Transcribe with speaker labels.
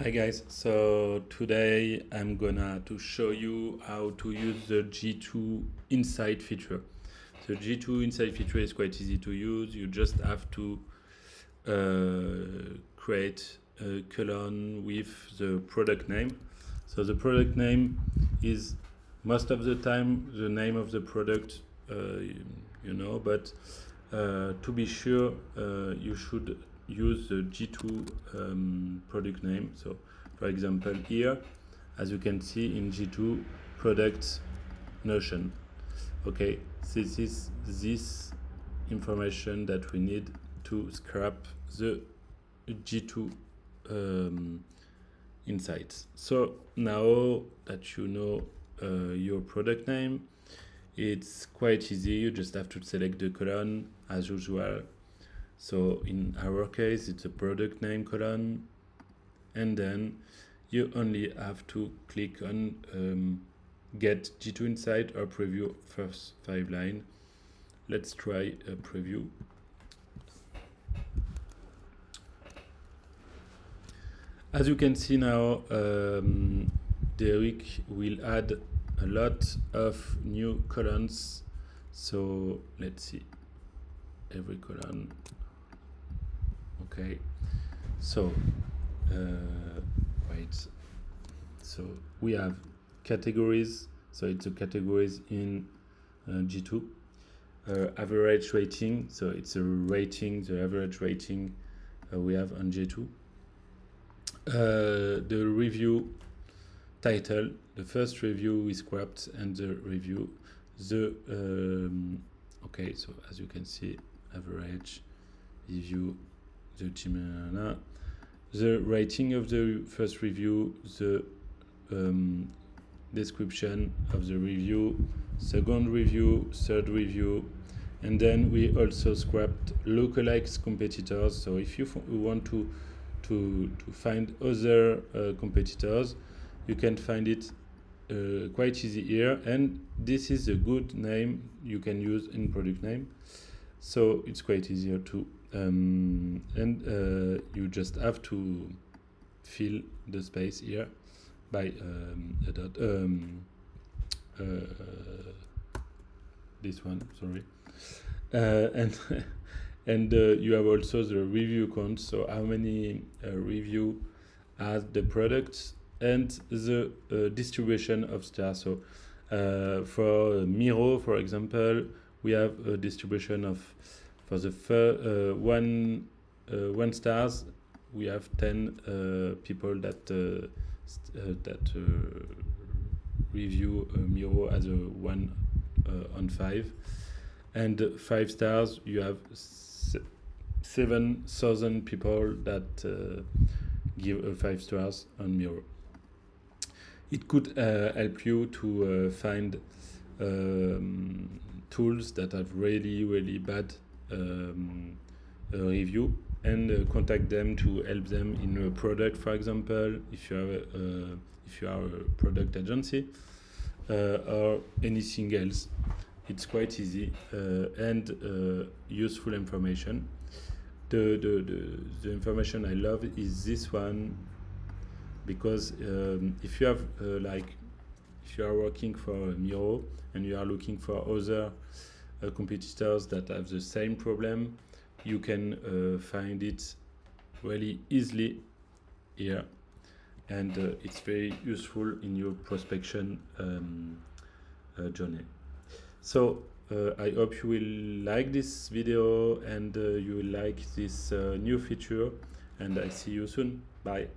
Speaker 1: Hi guys, so today I'm gonna to show you how to use the G2 Insight feature. The G2 Insight feature is quite easy to use. You just have to create a column with the product name. So the product name is most of the time the name of the product, but to be sure, you should use the G2 product name. So for example here, as you can see in G2 product notion. Okay, this is this information that we need to scrap the G2 insights. So now that you know your product name, it's quite easy. You just have to select the column as usual. So in our case, it's a product name column, and then you only have to click on get G2 Insight or preview first 5 line. Let's try a preview. As you can see now, Derrick will add a lot of new columns. So let's see every column. Okay, so wait. So we have categories. So it's a categories in G2. Average rating. So it's a rating, the average rating we have on G2. The review title, the first review is scrapped, and the review, okay, so as you can see, average review, the rating of the first review, the description of the review, second review, third review, and then we also scrapped lookalike competitors. So if you want to find other competitors, you can find it quite easy here, and this is a good name you can use in product name, so it's quite easier to you just have to fill the space here by a dot, this one, sorry, and you have also the review count, so how many review has the product, and the distribution of stars. So for Miro, for example, we have a distribution of, for the one stars, we have 10 people that review Miro as a 1 on 5, and 5 stars you have 7,000 people that give 5 stars on Miro. It could help you to find tools that have really bad review, and contact them to help them in a product, for example, if you are a product agency or anything else. It's quite easy and useful information. The information I love is this one, because if you have if you are working for Miro and you are looking for other competitors that have the same problem, you can find it really easily here, and it's very useful in your prospection journey. So I hope you will like this video, and you will like this new feature, and I see you soon. Bye.